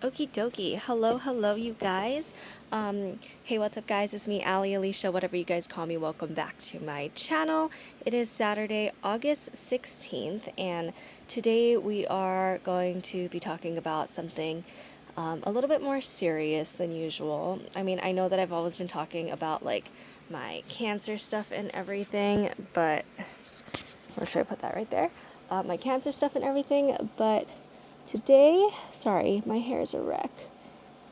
Okie dokie. Hello, you guys. Hey, what's up, guys? It's me, Ali, Alicia, whatever you guys call me. Welcome back to my channel. It is Saturday, August 16th, and today we are going to be talking about something a little bit more serious than usual. I mean, I know that I've always been talking about like my cancer stuff and everything, but or should I put that right there? My cancer stuff and everything, but today, sorry, my hair is a wreck.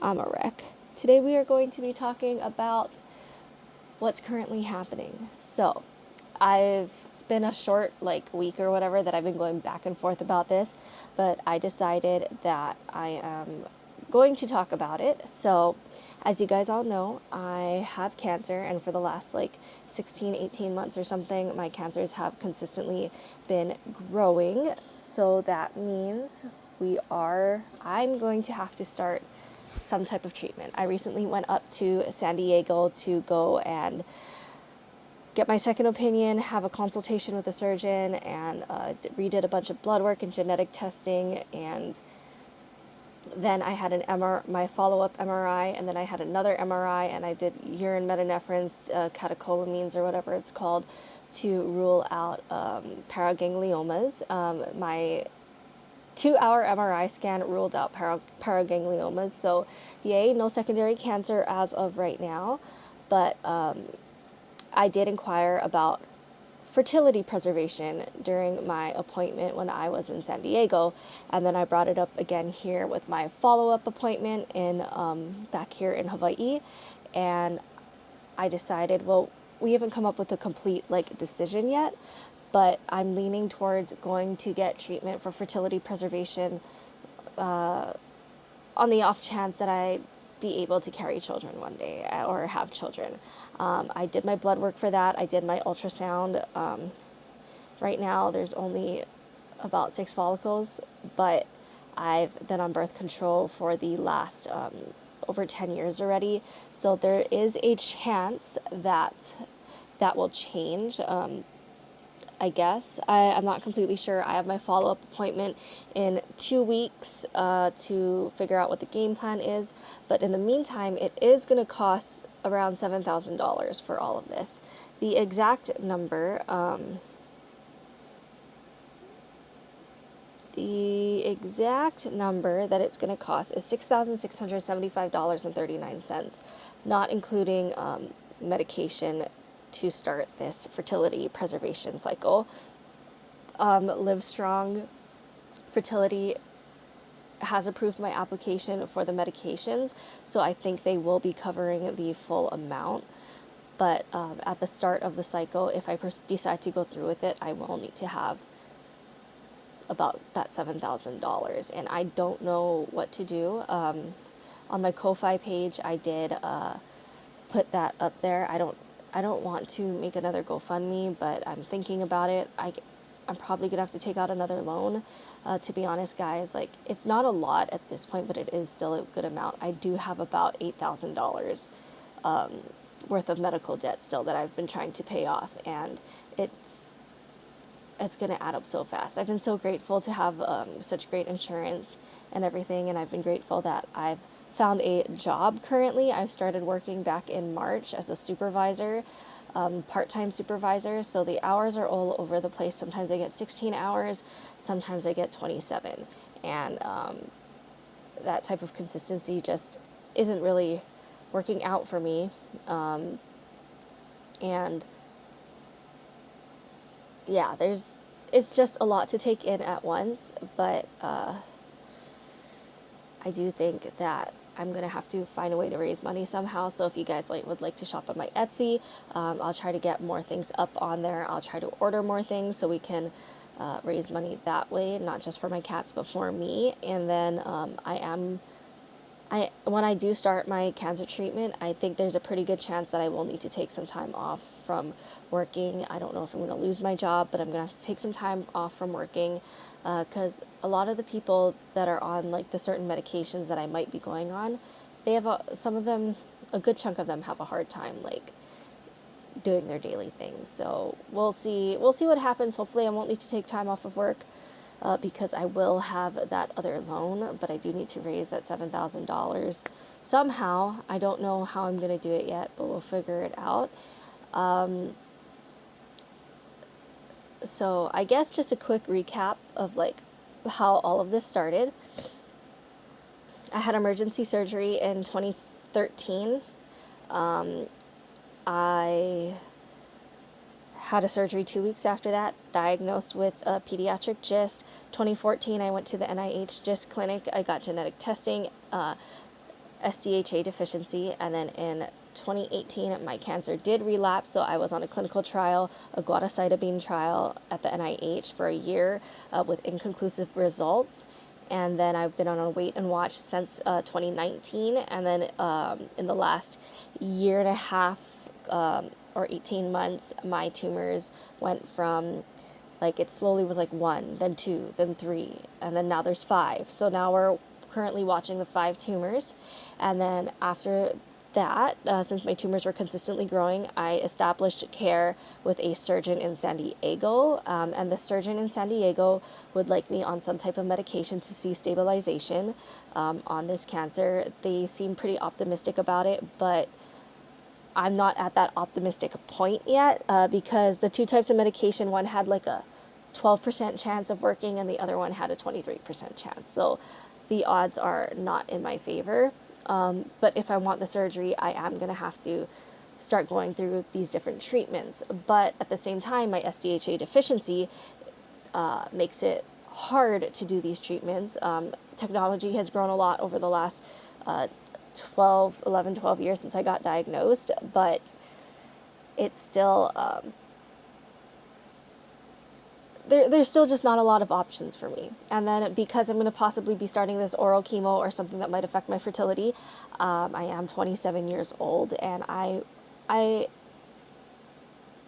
I'm a wreck. Today we are going to be talking about what's currently happening. So, it's been a short week or whatever that I've been going back and forth about this, but I decided that I am going to talk about it. So, as you guys all know, I have cancer, and for the last 16, 18 months or something, my cancers have consistently been growing. So that means I'm going to have to start some type of treatment. I recently went up to San Diego to go and get my second opinion, have a consultation with a surgeon, and redid a bunch of blood work and genetic testing. And then I had my follow-up MRI, and then I had another MRI, and I did urine metanephrines, catecholamines, or whatever it's called, to rule out paragangliomas. My 2-hour MRI scan ruled out paragangliomas, so yay, no secondary cancer as of right now. But I did inquire about fertility preservation during my appointment when I was in San Diego, and then I brought it up again here with my follow-up appointment in back here in Hawaii, and I decided, well, we haven't come up with a complete decision yet, but I'm leaning towards going to get treatment for fertility preservation on the off chance that I be able to carry children one day or have children. I did my blood work for that. I did my ultrasound. Right now, there's only about 6 follicles, but I've been on birth control for the last over 10 years already. So there is a chance that that will change. I guess. I'm not completely sure. I have my follow-up appointment in 2 weeks to figure out what the game plan is. But in the meantime, it is going to cost around $7,000 for all of this. The exact number, that it's going to cost is $6,675.39, not including medication to start this fertility preservation cycle. Livestrong Fertility has approved my application for the medications, so I think they will be covering the full amount. But at the start of the cycle, if I decide to go through with it, I will need to have about that $7,000, and I don't know what to do. On my Ko-Fi page, I did put that up there. I don't want to make another GoFundMe, but I'm thinking about it. I'm probably gonna have to take out another loan. To be honest, guys, it's not a lot at this point, but it is still a good amount. I do have about $8,000 worth of medical debt still that I've been trying to pay off, and it's gonna add up so fast. I've been so grateful to have such great insurance and everything, and I've been grateful that I've found a job currently. I started working back in March as a supervisor, part-time supervisor, so the hours are all over the place. Sometimes I get 16 hours, sometimes I get 27, and that type of consistency just isn't really working out for me, and yeah, it's just a lot to take in at once, but I do think that I'm gonna have to find a way to raise money somehow. So if you guys would like to shop on my Etsy, I'll try to get more things up on there. I'll try to order more things so we can raise money that way, not just for my cats but for me. And then when I do start my cancer treatment, I think there's a pretty good chance that I will need to take some time off from working. I don't know if I'm going to lose my job, but I'm going to have to take some time off from working, because a lot of the people that are on the certain medications that I might be going on, they have some of them, a good chunk of them have a hard time doing their daily things. So we'll see what happens. Hopefully I won't need to take time off of work. because I will have that other loan, but I do need to raise that $7,000 somehow. I don't know how I'm going to do it yet, but we'll figure it out. So I guess just a quick recap of like how all of this started. I had emergency surgery in 2013. I had a surgery 2 weeks after that, diagnosed with a pediatric GIST. 2014, I went to the NIH GIST clinic. I got genetic testing, SDHA deficiency, and then in 2018, my cancer did relapse, so I was on a clinical trial, a guadocytabine trial at the NIH for a year with inconclusive results. And then I've been on a wait and watch since 2019, and then in the last year and a half or 18 months, my tumors went from, like, it slowly was like 1, then 2, then 3, and then now there's 5. So now we're currently watching the 5 tumors. And then after that, since my tumors were consistently growing, I established care with a surgeon in San Diego, and the surgeon in San Diego would like me on some type of medication to see stabilization on this cancer. They seem pretty optimistic about it, but I'm not at that optimistic point yet, because the 2 types of medication, one had like a 12% chance of working and the other one had a 23% chance. So the odds are not in my favor. But if I want the surgery, I am going to have to start going through these different treatments. But at the same time, my SDHA deficiency makes it hard to do these treatments. Technology has grown a lot over the last 12 years since I got diagnosed, but it's still, there's still just not a lot of options for me. And then because I'm going to possibly be starting this oral chemo or something that might affect my fertility, I am 27 years old, and I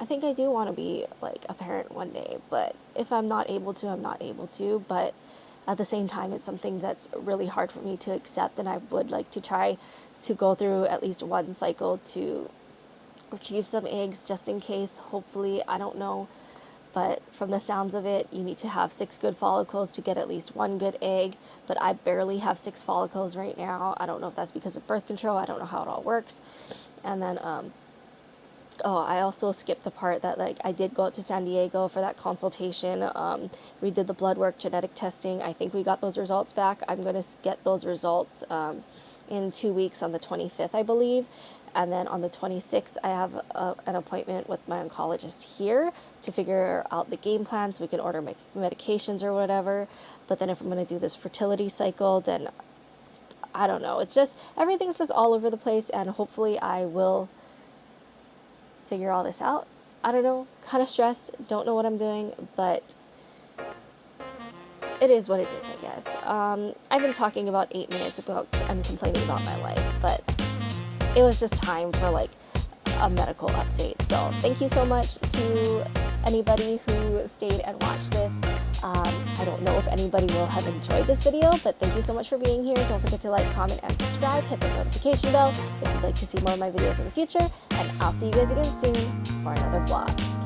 think I do want to be like a parent one day, but if I'm not able to, I'm not able to. But at the same time, it's something that's really hard for me to accept, and I would like to try to go through at least one cycle to retrieve some eggs just in case. Hopefully, I don't know. But from the sounds of it, you need to have 6 good follicles to get at least 1 good egg. But I barely have 6 follicles right now. I don't know if that's because of birth control. I don't know how it all works. And then, I also skipped the part that, like, I did go out to San Diego for that consultation. We did the blood work, genetic testing. I think we got those results back. I'm going to get those results in 2 weeks on the 25th, I believe. And then on the 26th, I have an appointment with my oncologist here to figure out the game plan so we can order my medications or whatever. But then if I'm going to do this fertility cycle, then I don't know. It's just, everything's just all over the place, and hopefully I will figure all this out. I don't know, kind of stressed, don't know what I'm doing, but it is what it is, I guess. I've been talking about 8 minutes about and complaining about my life, but it was just time for like a medical update. So thank you so much to anybody who stayed and watched this. I don't know if anybody will have enjoyed this video, but thank you so much for being here. Don't forget to like, comment, and subscribe. Hit the notification bell if you'd like to see more of my videos in the future. And I'll see you guys again soon for another vlog.